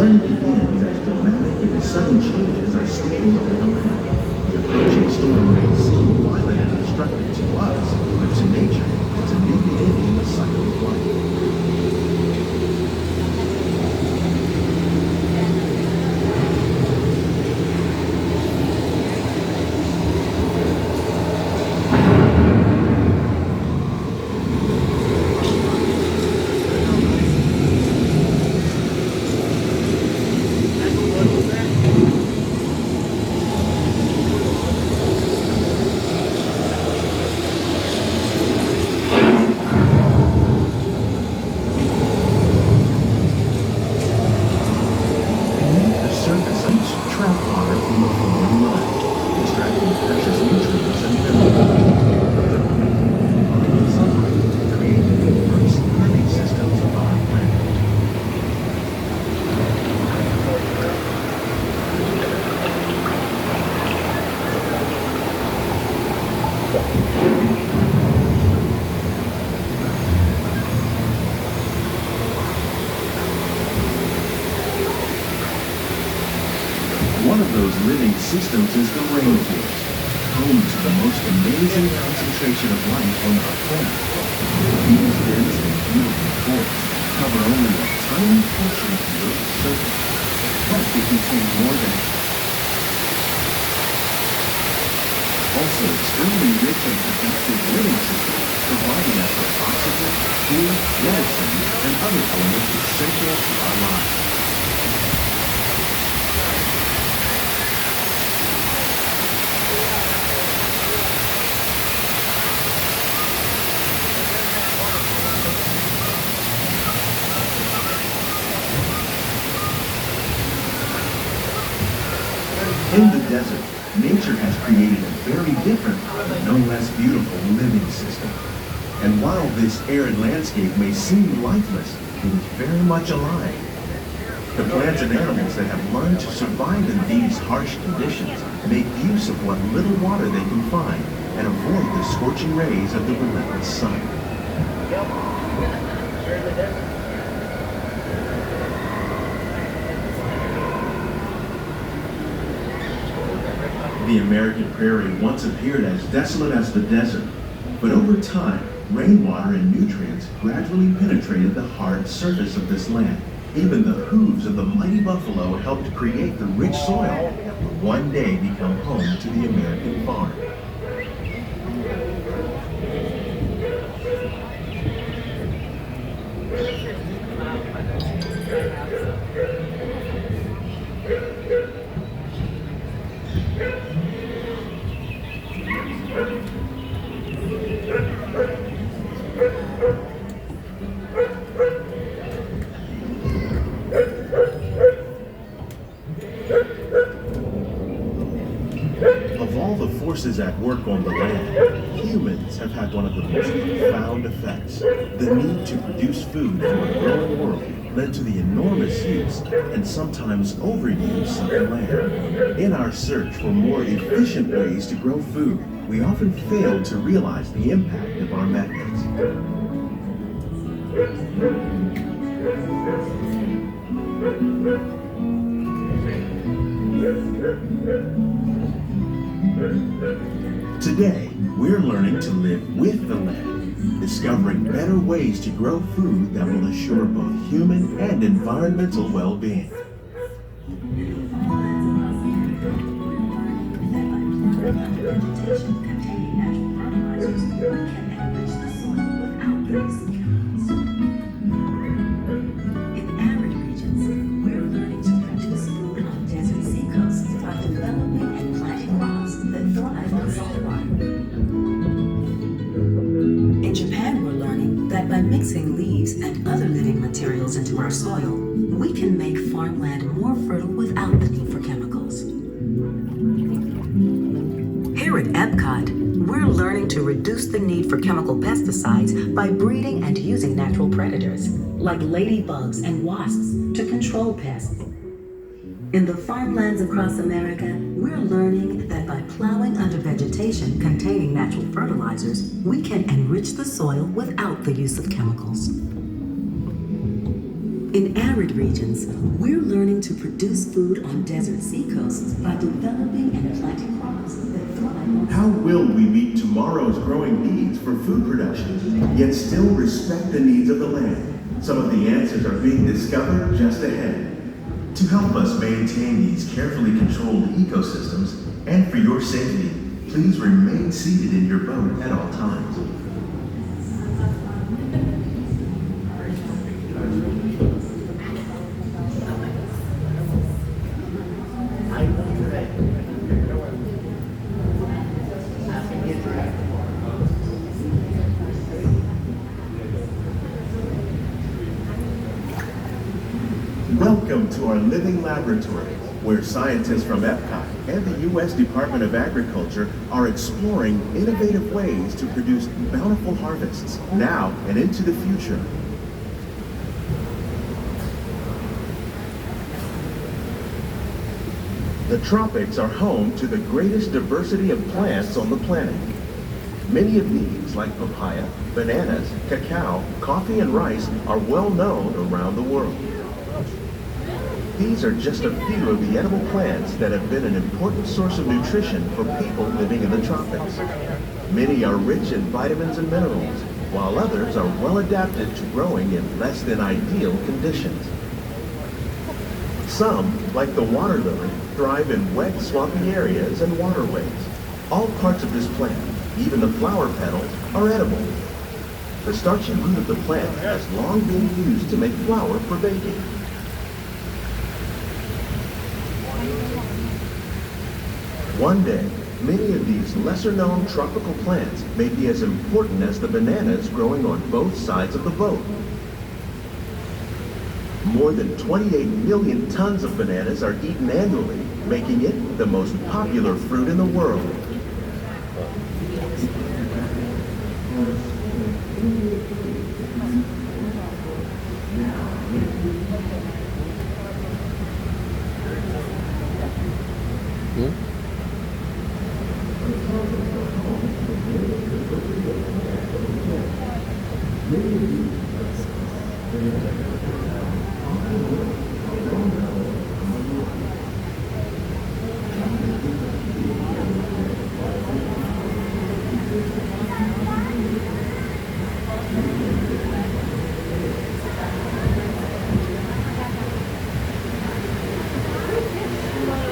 learning begins as dramatic and sudden changes are sweeping over the land. The approaching storm may seem violent and destructive to us, but to nature, it's a new beginning in the cycle of life. One of those living systems is the rainforest, home to the most amazing concentration of life on our planet. These dense and beautiful forests cover only a tiny portion of the Earth's surface, but they contain more than also extremely rich and productive living systems, providing us with oxygen, food, medicine, and other elements essential to our lives. In the desert, nature has created a very different, but no less beautiful living system. And while this arid landscape may seem lifeless, it is very much alive. The plants and animals that have learned to survive in these harsh conditions make use of what little water they can find and avoid the scorching rays of the relentless sun. The American prairie once appeared as desolate as the desert, but over time, rainwater and nutrients gradually penetrated the hard surface of this land. Even the hooves of the mighty buffalo helped create the rich soil that would one day become home to the American farm. Of all the forces at work on the land, humans have had one of the most profound effects. The need to produce food for a growing world led to the enormous use and sometimes overuse of the land. In our search for more efficient ways to grow food, we often fail to realize the impact of our methods. Today, we're learning to live with the land, discovering better ways to grow food that will assure both human and environmental well-being. In Japan, we're learning that by mixing leaves and other living materials into our soil, we can make farmland more fertile without the need for chemicals. Here at EPCOT, we're learning to reduce the need for chemical pesticides by breeding and using natural predators, like ladybugs and wasps, to control pests. In the farmlands across America, we're learning that by plowing under vegetation containing natural fertilizers, we can enrich the soil without the use of chemicals. In arid regions, we're learning produce food on desert seacoasts by developing and planting crops that thrive on. How will we meet tomorrow's growing needs for food production, yet still respect the needs of the land? Some of the answers are being discovered just ahead. To help us maintain these carefully controlled ecosystems, and for your safety, please remain seated in your boat at all times. Welcome to our living laboratory, where scientists from EPCOT and the U.S. Department of Agriculture are exploring innovative ways to produce bountiful harvests now and into the future. The tropics are home to the greatest diversity of plants on the planet. Many of these, like papaya, bananas, cacao, coffee, and rice, are well known around the world. These are just a few of the edible plants that have been an important source of nutrition for people living in the tropics. Many are rich in vitamins and minerals, while others are well adapted to growing in less than ideal conditions. Some, like the water lily, thrive in wet, swampy areas and waterways. All parts of this plant, even the flower petals, are edible. The starchy root of the plant has long been used to make flour for baking. One day, many of these lesser-known tropical plants may be as important as the bananas growing on both sides of the boat. More than 28 million tons of bananas are eaten annually, making it the most popular fruit in the world.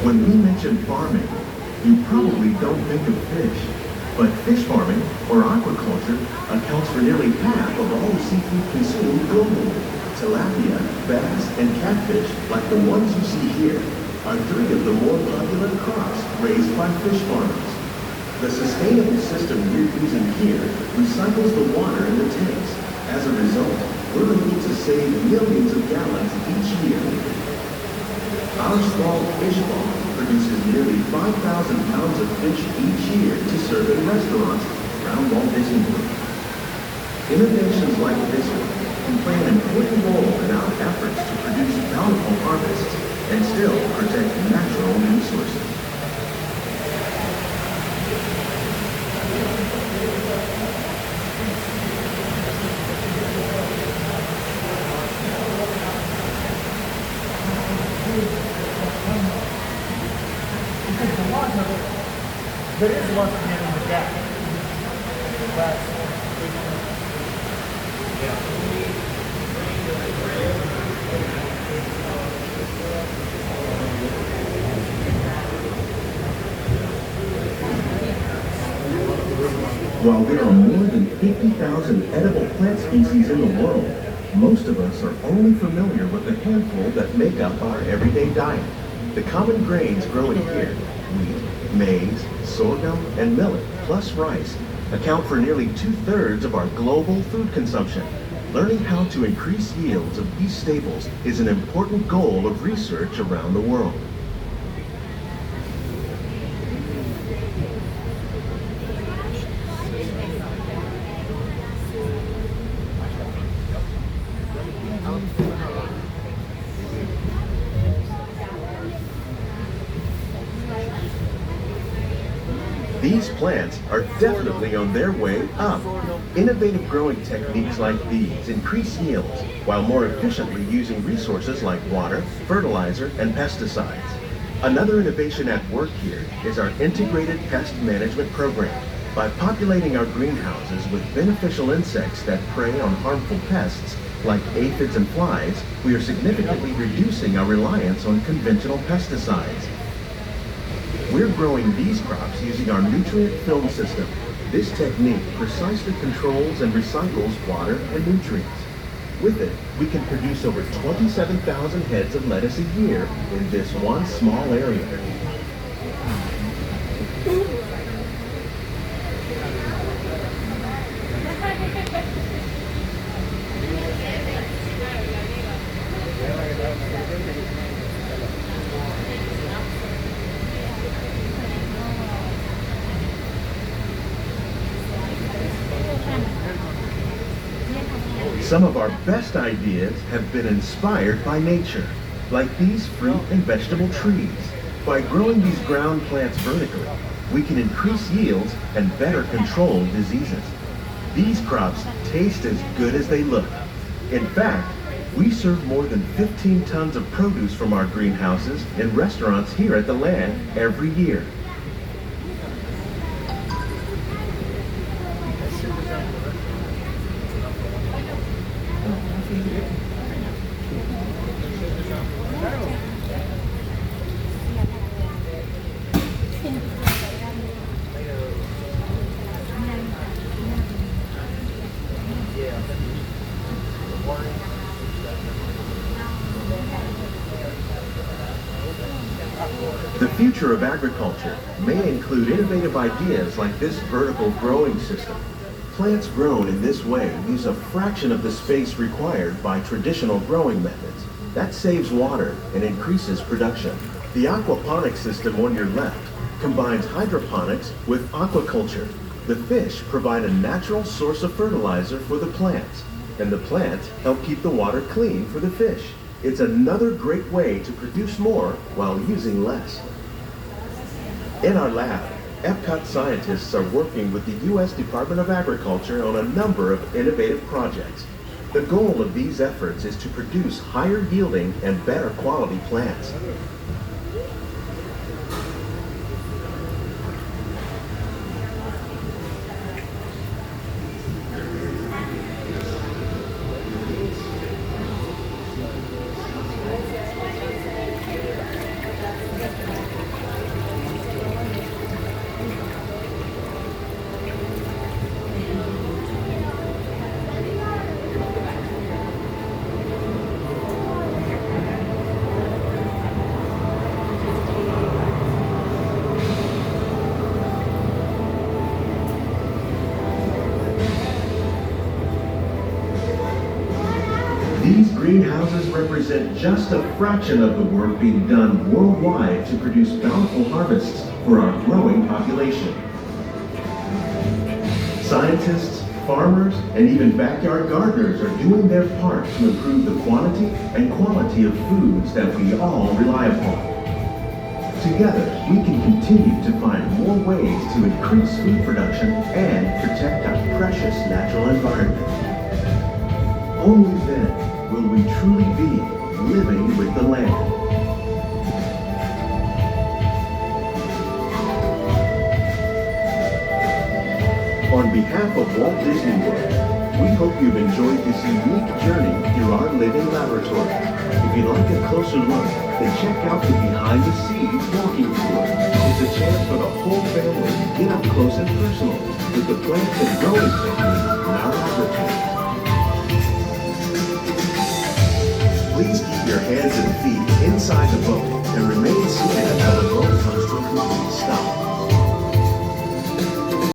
When we mention farming, you probably don't think of fish. But fish farming, or aquaculture, accounts for nearly half of all the seafood consumed globally. Tilapia, bass, and catfish, like the ones you see here, are three of the more popular crops raised by fish farmers. The sustainable system we're using here recycles the water in the tanks. As a result, we're able to save millions of gallons each year. Our small fish farm produces nearly 5,000 pounds of fish each year to serve in restaurants around Walt Disney World. Innovations like this one can play an important role in our efforts to produce bountiful harvests and still protect natural resources. There is one here in the gap. While there are more than 50,000 edible plant species in the world, most of us are only familiar with the handful that make up our everyday diet. The common grains growing here, wheat, maize, sorghum, and millet, plus rice, account for nearly 2/3 of our global food consumption. Learning how to increase yields of these staples is an important goal of research around the world. These plants are definitely on their way up. Innovative growing techniques like these increase yields while more efficiently using resources like water, fertilizer, and pesticides. Another innovation at work here is our integrated pest management program. By populating our greenhouses with beneficial insects that prey on harmful pests like aphids and flies, we are significantly reducing our reliance on conventional pesticides. We're growing these crops using our nutrient film system. This technique precisely controls and recycles water and nutrients. With it, we can produce over 27,000 heads of lettuce a year in this one small area. Some of our best ideas have been inspired by nature, like these fruit and vegetable trees. By growing these ground plants vertically, we can increase yields and better control diseases. These crops taste as good as they look. In fact, we serve more than 15 tons of produce from our greenhouses in restaurants here at the land every year. The future of agriculture may include innovative ideas like this vertical growing system. Plants grown in this way use a fraction of the space required by traditional growing methods. That saves water and increases production. The aquaponics system on your left combines hydroponics with aquaculture. The fish provide a natural source of fertilizer for the plants, and the plants help keep the water clean for the fish. It's another great way to produce more while using less. In our lab, EPCOT scientists are working with the U.S. Department of Agriculture on a number of innovative projects. The goal of these efforts is to produce higher yielding and better quality plants. These greenhouses represent just a fraction of the work being done worldwide to produce bountiful harvests for our growing population. Scientists, farmers, and even backyard gardeners are doing their part to improve the quantity and quality of foods that we all rely upon. Together, we can continue to find more ways to increase food production and protect our precious natural environment. Only then will we truly be living with the land. On behalf of Walt Disney World, we hope you've enjoyed this unique journey through our living laboratory. If you'd like a closer look, then check out the Behind the Scenes walking tour. It's a chance for the whole family to get up close and personal with the plants and growing techniques in our laboratory.